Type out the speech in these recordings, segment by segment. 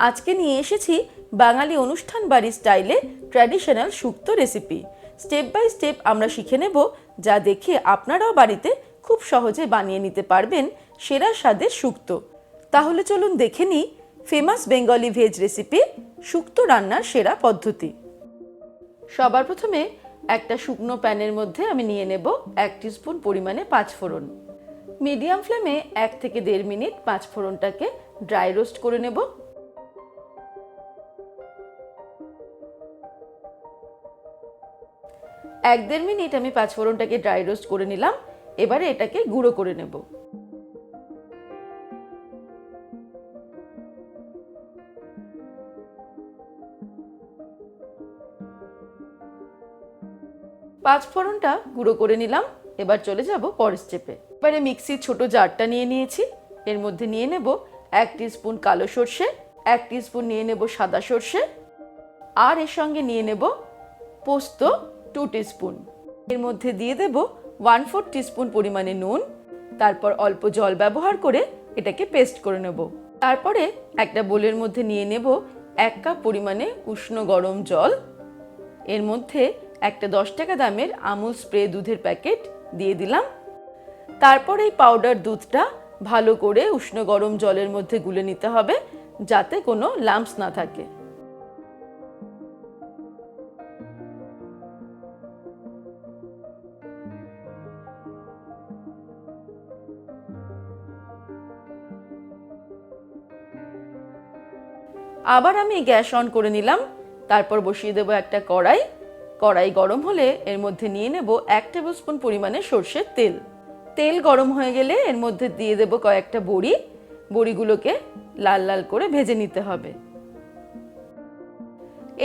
আজকে নিয়ে এসেছি বাঙালি অনুষ্ঠান বাড়ি স্টাইলে traditional shukto recipe. Step by step আমরা শিখে নেব, যা দেখে আপনারাও বাড়িতে খুব সহজে বানিয়ে নিতে পারবেন সেরা স্বাদের শুক্তো। তাহলে চলুন দেখে নিই ফেমাস বেঙ্গলি ভেজ রেসিপি শুক্তো রান্নার সেরা পদ্ধতি। সবার প্রথমে একটা শুকনো প্যানের মধ্যে আমি নিয়ে নেব 1 টিস্পুন পরিমাণে পাঁচফোড়ন। মিডিয়াম ফ্লেমে 1 থেকে 1.5 মিনিট পাঁচফোড়নটাকে ড্রাই রোস্ট করে নেব। এক 1.5 মিনিট আমি পাঁচফোড়নটাকে ড্রাই রোস্ট করে নিলাম। এবারে এটাকে গুঁড়ো করে নেব। পাঁচফোড়নটা গুঁড়ো করে নিলাম। এবার চলে যাব পরের স্টেপে। এবারে মিক্সির ছোট জারটা নিয়ে নিয়েছি। এর মধ্যে নিয়ে নেব 1 টিস্পুন কালো সর্ষে, 1 টিস্পুন নিয়ে নেব সাদা সর্ষে, আর এর সঙ্গে নিয়ে নেব পোস্ত 2 টিস্পুন। এর মধ্যে দিয়ে দেব 1/4 টিস্পুন পরিমাণে নুন। তারপর অল্প জল ব্যবহার করে এটাকে পেস্ট করে নেব। তারপরে একটা বোলের মধ্যে নিয়ে নেব 1 কাপ পরিমাণে উষ্ণ গরম জল। এর মধ্যে একটা 10 টাকা দামের আমুল স্প্রে দুধের প্যাকেট দিয়ে দিলাম। তারপর এই পাউডার দুধটা ভালো করে উষ্ণ গরম জলের মধ্যে গুলে নিতে হবে, যাতে কোনো লাম্পস না থাকে। আবার আমি গ্যাস অন করে নিলাম। তারপর বসিয়ে দেব একটা কড়াই। কড়াই গরম হলে এর মধ্যে নিয়ে নেব 1 টেবিলস্পুন পরিমাণে সরষের তেল। তেল গরম হয়ে গেলে এর মধ্যে দিয়ে দেব কয়েকটা বড়ি। বড়িগুলোকে লাল লাল করে ভেজে নিতে হবে।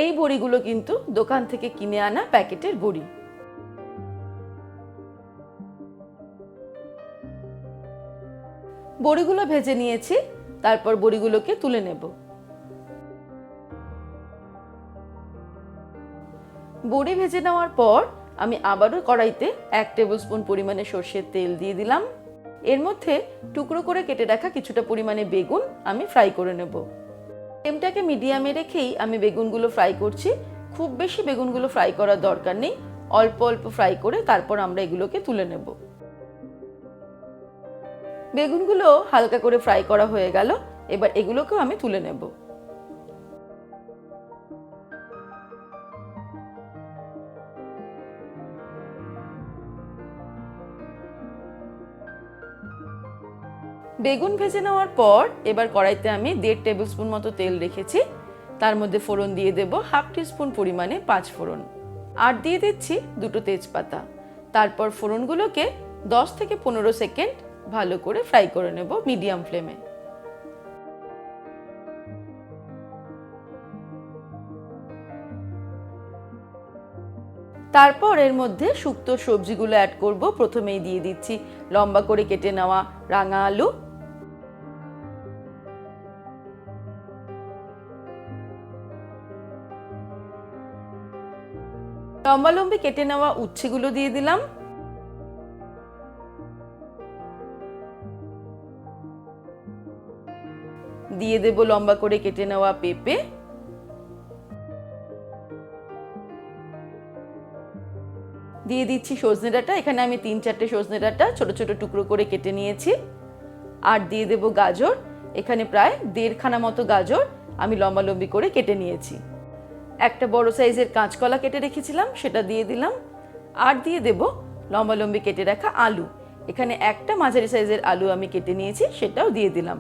এই বড়িগুলো কিন্তু দোকান থেকে কিনে আনা প্যাকেটের বড়ি। বড়িগুলো ভেজে নিয়েছি। তারপর বড়িগুলোকে তুলে নেব। বড়ি ভেজে নেওয়ার পর আমি আবারও কড়াইতে 1 টেবিলস্পুন পরিমাণে সরষের তেল দিয়ে দিলাম। এর মধ্যে টুকরো করে কেটে রাখা কিছুটা পরিমাণে বেগুন আমি ফ্রাই করে নেব। ফ্লেমটাকে মিডিয়ামে রেখেই আমি বেগুনগুলো ফ্রাই করছি। খুব বেশি বেগুনগুলো ফ্রাই করার দরকার নেই, অল্প অল্প ফ্রাই করে তারপর আমরা এগুলোকে তুলে নেব। বেগুনগুলো হালকা করে ফ্রাই করা হয়ে গেল। এবার এগুলোকেও আমি তুলে নেব। বেগুন ভেজে নেওয়ার পর এবার কড়াইতে আমি 1.5 টেবিলস্পুন মতো তেল রেখেছি। তার মধ্যে ফোড়ন দিয়ে দেব 1/2 টিস্পুন পরিমাণে পাঁচফোড়ন, আর দিয়ে দিচ্ছি 2টো তেজপাতা। তারপর ফোড়নগুলোকে 10 থেকে 15 সেকেন্ড ভালো করে ফ্রাই করে নেব মিডিয়াম ফ্লেমে। তারপর এর মধ্যে শুক্তো সবজিগুলো অ্যাড করব। প্রথমেই দিয়ে দিচ্ছি লম্বা করে কেটে নেওয়া রাঙা আলু, লম্বালম্বি কেটে নেওয়া উচ্ছেগুলো দিয়ে দিলাম, দিয়ে দেব লম্বা করে কেটে নেওয়া পেঁপে, দিয়ে দিচ্ছি সজনে ডাঁটা। এখানে আমি 3-4টে সজনে ডাঁটা ছোট ছোট টুকরো করে কেটে নিয়েছি। আর দিয়ে দেব গাজর। এখানে প্রায় 1.5 খানা মতো গাজর আমি লম্বালম্বি করে কেটে নিয়েছি। একটা বড় সাইজের কাঁচকলা কেটে রেখেছিলাম, সেটা দিয়ে দিলাম। আর দিয়ে দেব লম্বালম্বি কেটে রাখা আলু। এখানে একটা মাঝারি সাইজের আলু আমি কেটে নিয়েছি, সেটাও দিয়ে দিলাম।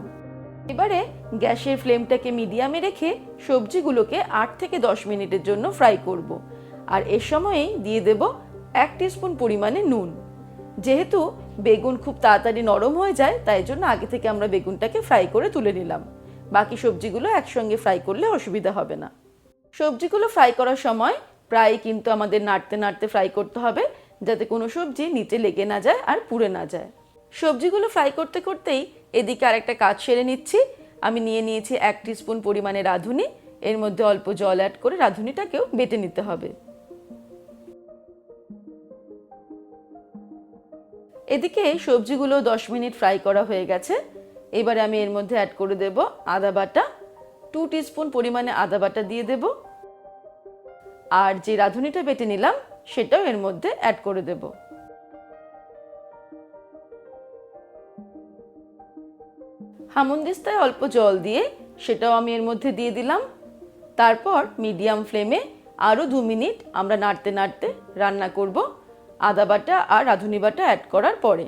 এবারে গ্যাসের ফ্লেমটাকে মিডিয়ামে রেখে সবজিগুলোকে 8 থেকে 10 মিনিটের জন্য ফ্রাই করব। আর এর সময়েই দিয়ে দেব 1 টিস্পুন পরিমাণে নুন। যেহেতু বেগুন খুব তাড়াতাড়ি নরম হয়ে যায়, তাই জন্য আগে থেকে আমরা বেগুনটাকে ফ্রাই করে তুলে নিলাম। বাকি সবজিগুলো একসঙ্গে ফ্রাই করলে অসুবিধা হবে না। সবজিগুলো ফ্রাই করার সময় প্রায় কিন্তু আমাদের নাড়তে নাড়তে ফ্রাই করতে হবে, যাতে কোনো সবজি নিচে লেগে না যায় আর পুড়ে না যায়। সবজিগুলো ফ্রাই করতে করতেই এদিকে আরেকটা কাজ সেরে নিচ্ছি। আমি নিয়ে নিয়েছি 1 টিস্পুন পরিমাণে রাঁধুনি। এর মধ্যে অল্প জল অ্যাড করে রাঁধুনিটাকেও বেটে নিতে হবে। এদিকে সবজিগুলো 10 মিনিট ফ্রাই করা হয়ে গেছে। এবারে আমি এর মধ্যে অ্যাড করে দেব আদা বাটা, 2 টিস্পুন পরিমাণে আদা বাটা দিয়ে দেব, আর যে রাঁধুনিটা বেটে নিলাম সেটাও এর মধ্যে অ্যাড করে দেব। হামুনদিস্তায় অল্প জল দিয়ে সেটাও আমি এর মধ্যে দিয়ে দিলাম। তারপর মিডিয়াম ফ্লেমে আরও 2 মিনিট আমরা নাড়তে নাড়তে রান্না করব আদা বাটা আর রাঁধুনি বাটা অ্যাড করার পরে।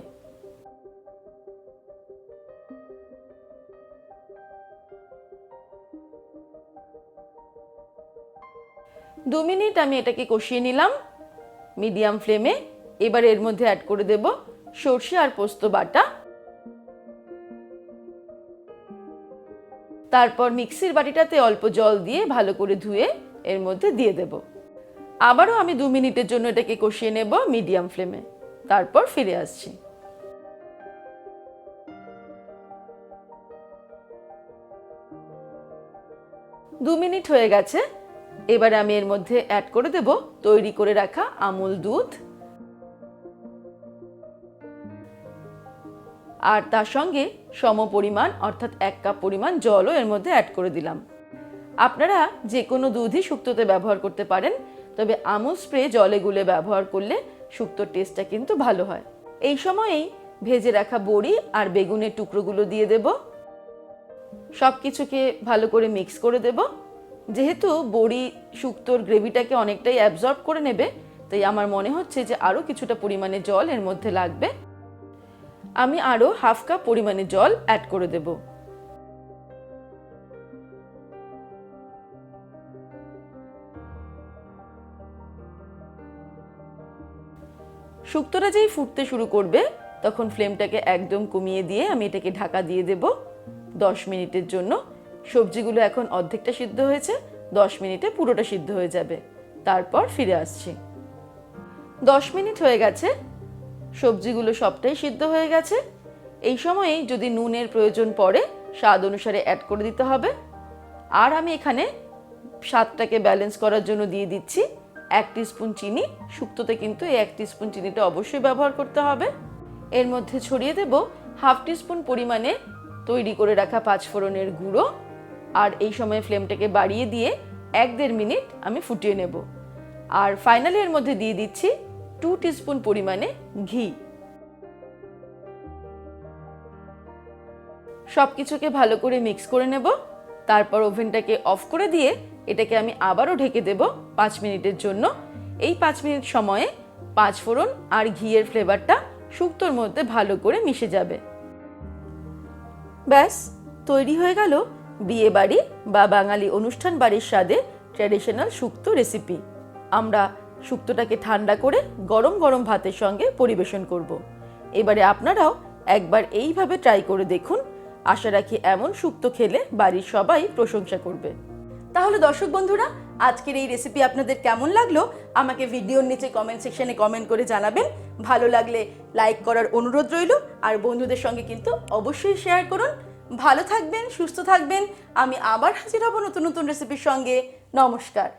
দু মিনিট আমি এটাকে কষিয়ে নিলাম মিডিয়াম ফ্লেমে। এবার এর মধ্যে অ্যাড করে দেব সরষে আর পোস্ত বাটা। তারপর মিক্সির বাটিটাতে অল্প জল দিয়ে ভালো করে ধুয়ে এর মধ্যে দিয়ে দেব। আবারও আমি 2 মিনিটের জন্য এটাকে কষিয়ে নেব মিডিয়াম ফ্লেমে, তারপর ফিরে আসছি। 2 মিনিট হয়ে গেছে। এবারে আমি এর মধ্যে অ্যাড করে দেব তৈরি করে রাখা আমুল দুধ, আর তার সঙ্গে সম পরিমাণ অর্থাৎ 1 কাপ পরিমাণ জলও এর মধ্যে অ্যাড করে দিলাম। আপনারা যে কোনো দুধই শুক্তোতে ব্যবহার করতে পারেন, তবে আমুল স্প্রে জলে গুলে ব্যবহার করলে শুক্তোর টেস্টটা কিন্তু ভালো হয়। এই সময়েই ভেজে রাখা বড়ি আর বেগুনের টুকরোগুলো দিয়ে দেব। সব কিছুকে ভালো করে মিক্স করে দেব। যেহেতু বড়ি শুক্তোর গ্রেভিটাকে অনেকটাই অ্যাবজর্ব করে নেবে, তাই আমার মনে হচ্ছে যে আরও কিছুটা পরিমাণে জল এর মধ্যে লাগবে। আমি আরও হাফ কাপ পরিমাণে জল অ্যাড করে দেব। শুক্তোটা যেই ফুটতে শুরু করবে তখন ফ্লেমটাকে একদম কমিয়ে দিয়ে আমি এটাকে ঢাকা দিয়ে দেব 10 মিনিটের জন্য। সবজিগুলো এখন অর্ধেকটা সিদ্ধ হয়েছে, 10 মিনিটে পুরোটা সিদ্ধ হয়ে যাবে। তারপর ফিরে আসছি। 10 মিনিট হয়ে গেছে, সবজিগুলো সবটাই সিদ্ধ হয়ে গেছে। এই সময়েই যদি নুনের প্রয়োজন পড়ে স্বাদ অনুসারে অ্যাড করে দিতে হবে। আর আমি এখানে স্বাদটাকে ব্যালেন্স করার জন্য দিয়ে দিচ্ছি 1 টিস্পুন চিনি। শুক্তোতে কিন্তু এই 1 টিস্পুন চিনিটা অবশ্যই ব্যবহার করতে হবে। এর মধ্যে ছড়িয়ে দেব হাফ টিস্পুন পরিমাণে তৈরি করে রাখা 5 ফোড়নের গুঁড়ো। আর এই সময় ফ্লেমটাকে বাড়িয়ে দিয়ে 1-1.5 মিনিট আমি ফুটিয়ে নেব। আর ফাইনালি এর মধ্যে দিয়ে দিচ্ছি 2 টিস্পুন পরিমাণে ঘি। সব কিছুকে ভালো করে মিক্স করে নেব। তারপর ওভেনটাকে অফ করে দিয়ে এটাকে আমি আবারও ঢেকে দেব 5 মিনিটের জন্য। এই 5 মিনিট সময়ে 5 ফোড়ন আর ঘিয়ের ফ্লেভারটা শুক্তোর মধ্যে ভালো করে মিশে যাবে। ব্যাস তৈরি হয়ে গেল বিয়ে বাড়ি বা বাঙালি অনুষ্ঠান বাড়ির স্বাদে ট্র্যাডিশনাল শুক্তো রেসিপি। আমরা শুক্তোটাকে ঠান্ডা করে গরম গরম ভাতের সঙ্গে পরিবেশন করব। এবারে আপনারাও একবার এইভাবে ট্রাই করে দেখুন। আশা রাখি এমন শুক্তো খেলে বাড়ির সবাই প্রশংসা করবে। তাহলে দর্শক বন্ধুরা, আজকের এই রেসিপি আপনাদের কেমন লাগলো আমাকে ভিডিওর নিচে কমেন্ট সেকশনে কমেন্ট করে জানাবেন। ভালো লাগলে লাইক করার অনুরোধ রইল, আর বন্ধুদের সঙ্গে কিন্তু অবশ্যই শেয়ার করুন। ভালো থাকবেন, সুস্থ থাকবেন। আমি আবার হাজির হব নতুন নতুন রেসিপির সঙ্গে। নমস্কার।